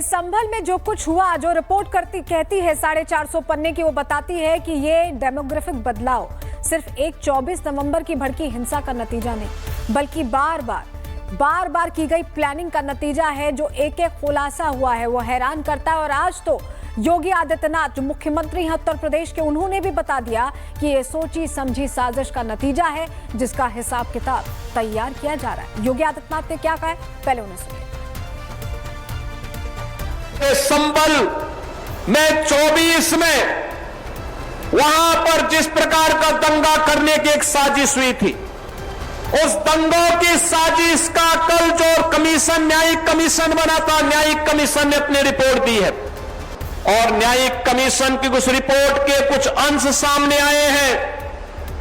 संभल में जो कुछ हुआ, जो रिपोर्ट कहती है 450 पन्ने की, वो बताती है कि ये डेमोग्राफिक बदलाव सिर्फ एक 24 नवंबर की भड़की हिंसा का नतीजा नहीं, बल्कि बार बार की गई प्लानिंग का नतीजा है। जो एक खुलासा हुआ है वो हैरान करता है। और आज तो योगी आदित्यनाथ जो मुख्यमंत्री हैं उत्तर प्रदेश के, उन्होंने भी बता दिया कि ये सोची समझी साजिश का नतीजा है जिसका हिसाब किताब तैयार किया जा रहा है। योगी आदित्यनाथ ने क्या कहा है, पहले उन्हें सुनिए। संभल में 24 में वहां पर जिस प्रकार का दंगा करने की एक साजिश हुई थी, उस दंगों की साजिश का कल जो कमीशन, न्यायिक कमीशन बना था, न्यायिक कमीशन ने अपनी रिपोर्ट दी है और न्यायिक कमीशन की उस रिपोर्ट के कुछ अंश सामने आए हैं।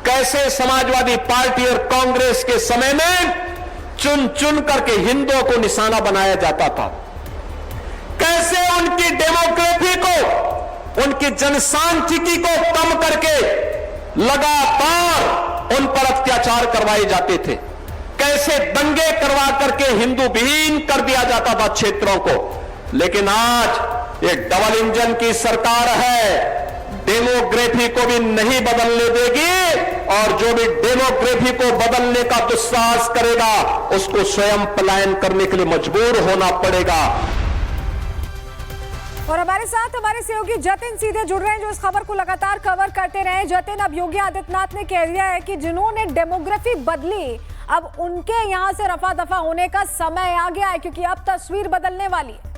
कैसे समाजवादी पार्टी और कांग्रेस के समय में चुन चुन करके हिंदुओं को निशाना बनाया जाता था, कैसे उनकी डेमोग्राफी को, उनकी जनसांख्यिकी को कम करके लगातार उन पर अत्याचार करवाए जाते थे, कैसे दंगे करवा करके हिंदू विहीन कर दिया जाता था क्षेत्रों को। लेकिन आज एक डबल इंजन की सरकार है, डेमोग्राफी को भी नहीं बदलने देगी और जो भी डेमोग्राफी को बदलने का दुस्साहस करेगा उसको स्वयं पलायन करने के लिए मजबूर होना पड़ेगा। और हमारे साथ हमारे सहयोगी जतिन सीधे जुड़ रहे हैं, जो इस खबर को लगातार कवर करते रहे। जतिन, अब योगी आदित्यनाथ ने कह दिया है कि जिन्होंने डेमोग्राफी बदली, अब उनके यहां से रफा दफा होने का समय आ गया है, क्योंकि अब तस्वीर बदलने वाली है।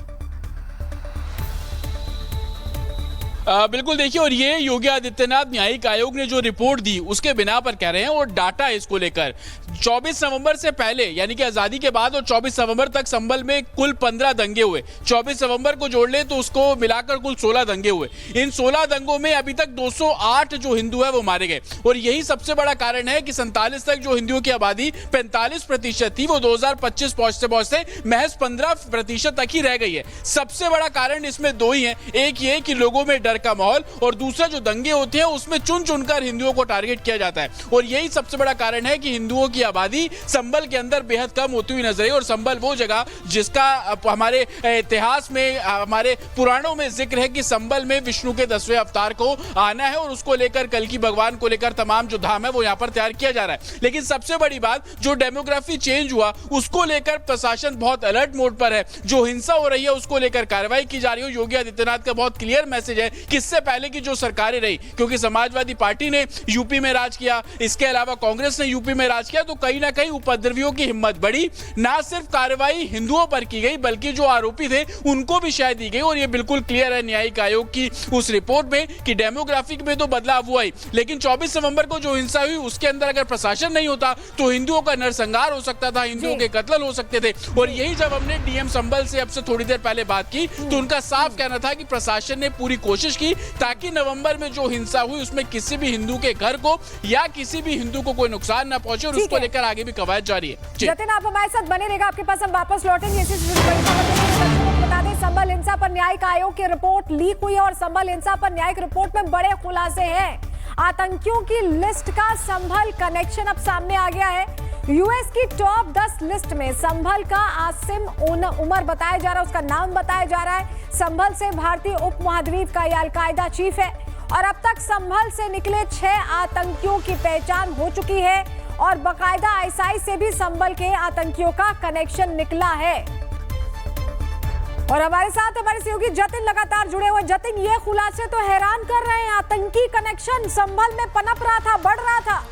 बिल्कुल, देखिए, और ये योगी आदित्यनाथ न्यायिक आयोग ने जो रिपोर्ट दी उसके बिना पर कह रहे हैं, और डाटा है इसको लेकर 24 नवंबर से पहले यानी कि आजादी के बाद और 24 नवंबर तक संभल में कुल 15 दंगे हुए। 24 नवंबर को जोड़ ले तो उसको मिलाकर कुल 16 दंगे हुए। इन 16 दंगों में अभी तक 208 जो हिंदू है वो मारे गए, और यही सबसे बड़ा कारण है कि 47 तक जो हिंदुओं की आबादी 45% थी, वो 2025 पहुंचते महज 15% तक ही रह गई है। सबसे बड़ा कारण इसमें दो ही है, एक ये कि लोगों में डर का माहौल, और दूसरा जो दंगे होते हैं उसमें चुन चुनकर हिंदुओं को टारगेट किया जाता है। और यही सबसे बड़ा कारण है कि हिंदुओं की आबादी संभल के अंदर बेहद कम होती हुई नजर आई। और संभल वो जगह जिसका हमारे इतिहास में, हमारे पुराणों में जिक्र है कि संभल में विष्णु के 10वें अवतार को आना है, और उसको लेकर, कल की भगवान को लेकर तमाम जो धाम है वो यहाँ पर तैयार किया जा रहा है। लेकिन सबसे बड़ी बात, जो डेमोग्राफी चेंज हुआ उसको लेकर प्रशासन बहुत अलर्ट मोड पर है। जो हिंसा हो रही है उसको लेकर कार्रवाई की जा रही है। योगी आदित्यनाथ का बहुत क्लियर मैसेज है कि इससे पहले की जो सरकारें रही, क्योंकि समाजवादी पार्टी ने यूपी में राज किया, इसके अलावा कांग्रेस ने यूपी में राज किया, तो कहीं ना कहीं उपद्रवियों की हिम्मत बढ़ी। ना सिर्फ कार्रवाई हिंदुओं पर की गई बल्कि जो आरोपी थे उनको भी शायद दी गई। और ये बिल्कुल क्लियर है न्यायिक आयोग की उस रिपोर्ट में कि डेमोग्राफिक में तो बदलाव हुआ ही, लेकिन 24 नवंबर को जो हिंसा हुई उसके अंदर अगर प्रशासन नहीं होता तो हिंदुओं का नरसंहार हो सकता था, हिंदुओं के कत्ल हो सकते थे। और यही जब हमने डीएम संभल से अब से थोड़ी देर पहले बात की तो उनका साफ कहना था कि प्रशासन ने पूरी कोशिश की ताकि नवंबर में जो हिंसा हुई उसमें किसी भी हिंदू के घर को या किसी भी हिंदू को कोई नुकसान ना पहुंचे, और उसको लेकर आगे भी कवायद जारी है। जतिन, आप हमारे साथ बने रहेगा, आपके पास हम वापस लौटेंगे। बता दें, संभल हिंसा पर न्यायिक आयोग की रिपोर्ट लीक हुई है और संभल हिंसा पर न्यायिक रिपोर्ट में बड़े खुलासे हैं। आतंकियों की लिस्ट का संभल कनेक्शन अब सामने आ गया है। यूएस की टॉप 10 लिस्ट में संभल का आसिम उमर बताया जा रहा है, उसका नाम बताया जा रहा है। संभल से भारतीय उपमहाद्वीप का यह अलकायदा चीफ है, और अब तक संभल से निकले 6 आतंकियों की पहचान हो चुकी है, और बाकायदा आईएसआई से भी संभल के आतंकियों का कनेक्शन निकला है। और हमारे साथ हमारे सहयोगी जतिन लगातार जुड़े हुए। जतिन, ये खुलासे तो हैरान कर रहे हैं, आतंकी कनेक्शन संभल में पनप रहा था, बढ़ रहा था।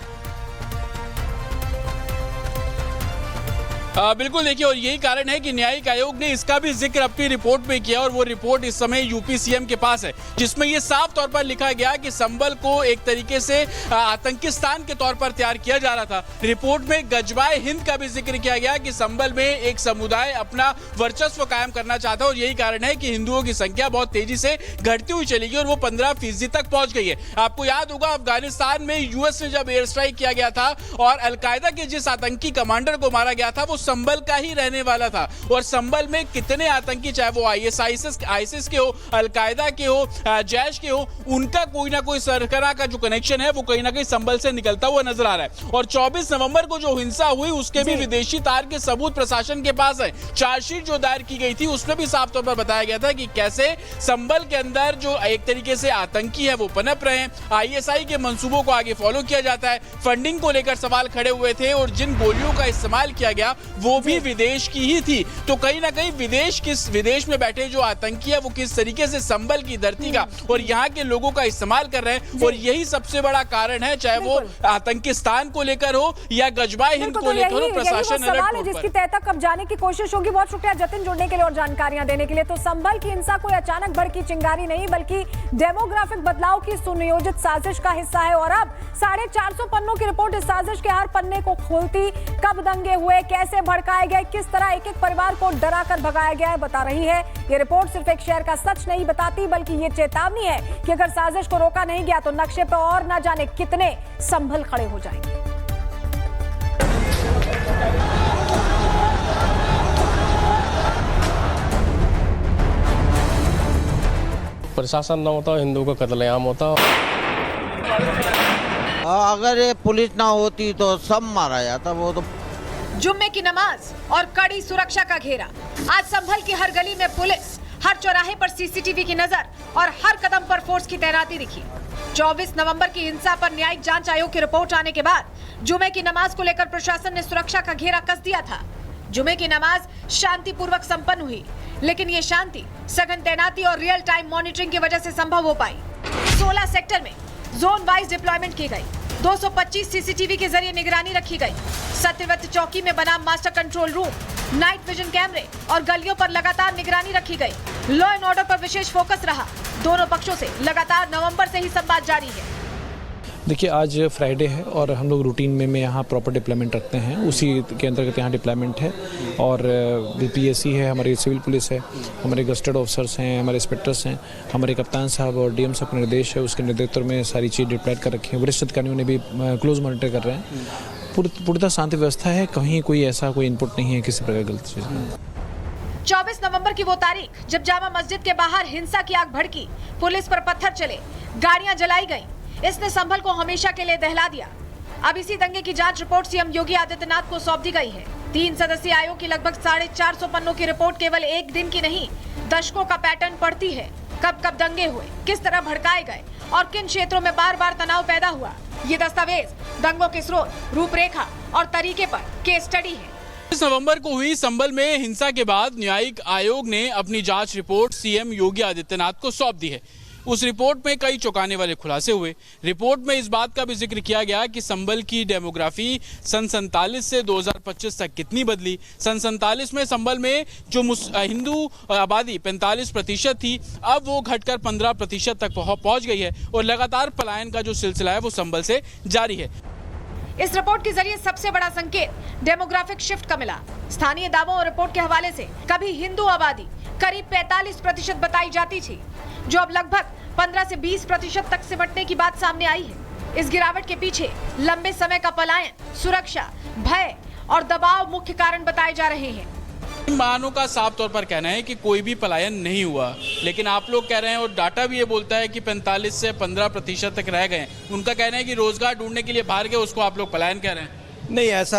बिल्कुल, देखिए, और यही कारण है कि न्यायिक आयोग ने इसका भी जिक्र अपनी रिपोर्ट में किया, और वो रिपोर्ट इस समय यूपी सीएम के पास है, जिसमें ये साफ तौर पर लिखा गया कि संभल को एक तरीके से आतंकिस्तान के तौर पर तैयार किया जा रहा था। रिपोर्ट में गजवाए हिंद का भी जिक्र किया गया कि संभल में एक समुदाय अपना वर्चस्व कायम करना चाहता है, और यही कारण है कि हिंदुओं की संख्या बहुत तेजी से घटती हुई चली गई और वो 15% तक पहुंच गई है। आपको याद होगा अफगानिस्तान में यूएस ने जब एयर स्ट्राइक किया गया था और अलकायदा के जिस आतंकी कमांडर को मारा गया था वो संभल का ही रहने वाला था। और संभल में कितने आतंकी, चाहे वो आईएसआईएस के हो, अलकायदा के हो, जैश के हो, उनका कोई ना कोई सरकरा का जो कनेक्शन है वो कहीं ना कहीं संभल से निकलता हुआ नजर आ रहा है। और 24 नवंबर को जो हिंसा हुई उसके भी विदेशी तार के सबूत प्रशासन के पास है। चार्जशीट जो दायर की गई थी उसमें भी साफ तौर पर बताया गया था कि कैसे संभल के अंदर जो एक तरीके से आतंकी है वो पनप रहे हैं, आईएसआई के मंसूबों को आगे फॉलो किया जाता है, फंडिंग को लेकर सवाल खड़े हुए थे और जिन गोलियों का इस्तेमाल किया गया वो भी विदेश की ही थी। तो कहीं ना कहीं विदेश में बैठे जो आतंकी है वो किस तरीके से संभल की धरती का और यहाँ के लोगों का इस्तेमाल कर रहे हैं, और यही सबसे बड़ा कारण है, चाहे वो आतंकिस्तान को लेकर हो या गजबाए हिंद को लेकर हो। प्रशासन सवाल है जिसकी तह तक अब जाने की कोशिश होगी। बहुत शुक्रिया जतिन जुड़ने के लिए और जानकारियां देने के लिए। तो संभल की हिंसा कोई अचानक भड़की चिंगारी नहीं बल्कि डेमोग्राफिक बदलाव की सुनियोजित साजिश का हिस्सा है। और अब 450 पन्नों की रिपोर्ट इस साजिश के हर पन्ने को खोलती, कब दंगे हुए, कैसे भड़काए गए, किस तरह एक एक परिवार को डरा कर भगाया गया है, बता रही है। ये रिपोर्ट सिर्फ एक शहर का सच नहीं बताती बल्कि ये चेतावनी है कि अगर साजिश को रोका नहीं गया तो नक्शे पर और न जाने कितने संभल खड़े हो जाएंगे। प्रशासन न होता, हिंदू का कत्लेआम होता। अगर ये पुलिस ना होती तो सब मारा जाता। वो तो जुम्मे की नमाज और कड़ी सुरक्षा का घेरा। आज संभल की हर गली में पुलिस, हर चौराहे पर सीसीटीवी की नजर और हर कदम पर फोर्स की तैनाती दिखी। 24 नवंबर की हिंसा पर न्यायिक जांच आयोग की रिपोर्ट आने के बाद जुमे की नमाज को लेकर प्रशासन ने सुरक्षा का घेरा कस दिया था। जुमे की नमाज शांतिपूर्वक संपन्न हुई, लेकिन ये शांति सघन तैनाती और रियल टाइम मॉनिटरिंग की वजह से संभव हो पाई। 16 सेक्टर में जोन वाइज डिप्लॉयमेंट की गई, 225 सीसीटीवी के जरिए निगरानी रखी गई। सत्यव्रत चौकी में बना master control room, night vision कैमरे और गलियों पर लगातार निगरानी रखी गई। लॉ एंड ऑर्डर पर विशेष फोकस रहा। दोनों पक्षों से लगातार नवंबर से ही संवाद जारी है। देखिए, आज फ्राइडे है और हम लोग रूटीन में यहाँ प्रॉपर डिप्लॉयमेंट रखते हैं, उसी के अंतर्गत यहाँ डिप्लॉयमेंट है। और बीपीएससी है, हमारी सिविल पुलिस है, हमारे गस्टेड ऑफिसर्स हैं, हमारे इंस्पेक्टर्स हैं, हमारे कप्तान साहब और डीएम साहब का निर्देश है, उसके नेतृत्व में सारी चीज़ डिप्लॉय कर रखी है। वरिष्ठ अधिकारियों ने भी क्लोज मॉनिटर कर रहे हैं। पूर्णतः शांति व्यवस्था है, कहीं कोई ऐसा कोई इनपुट नहीं है किसी प्रकार गलत चीज़ में। 24 नवंबर की वो तारीख जब जामा मस्जिद के बाहर हिंसा की आग भड़की, पुलिस पर पत्थर चले, गाड़ियां जलाई गईं। इसने संभल को हमेशा के लिए दहला दिया। अब इसी दंगे की जांच रिपोर्ट सीएम योगी आदित्यनाथ को सौंप दी गई है। 3 सदस्यीय आयोग की लगभग 450 पन्नों की रिपोर्ट केवल एक दिन की नहीं, दशकों का पैटर्न पढ़ती है। कब कब दंगे हुए, किस तरह भड़काए गए और किन क्षेत्रों में बार बार तनाव पैदा हुआ। ये दस्तावेज दंगों के स्रोत, रूपरेखा और तरीके पर केस स्टडी है। 24 नवंबर को हुई संभल में हिंसा के बाद न्यायिक आयोग ने अपनी जांच रिपोर्ट सीएम योगी आदित्यनाथ को सौंप दी है। उस रिपोर्ट में कई चौंकाने वाले खुलासे हुए। रिपोर्ट में इस बात का भी जिक्र किया गया कि संभल की डेमोग्राफी सन 47 से 2025 तक कितनी बदली। सन 47 में संभल में जो हिंदू आबादी 45% थी, अब वो घटकर 15% तक पहुंच गई है और लगातार पलायन का जो सिलसिला है वो संभल से जारी है। इस रिपोर्ट के जरिए सबसे बड़ा संकेत डेमोग्राफिक शिफ्ट का मिला। स्थानीय दावों और रिपोर्ट के हवाले से कभी हिंदू आबादी करीब 45% बताई जाती थी, जो अब लगभग 15 से 20% तक सिमटने की बात सामने आई है। इस गिरावट के पीछे लंबे समय का पलायन, सुरक्षा, भय और दबाव मुख्य कारण बताए जा रहे हैं। मानों का साफ तौर पर कहना है कि कोई भी पलायन नहीं हुआ, लेकिन आप लोग कह रहे हैं और डाटा भी ये बोलता है कि 45 से 15% तक रह गए। उनका कहना है कि रोजगार ढूंढने के लिए बाहर गए, उसको आप लोग पलायन कह रहे हैं। नहीं, ऐसा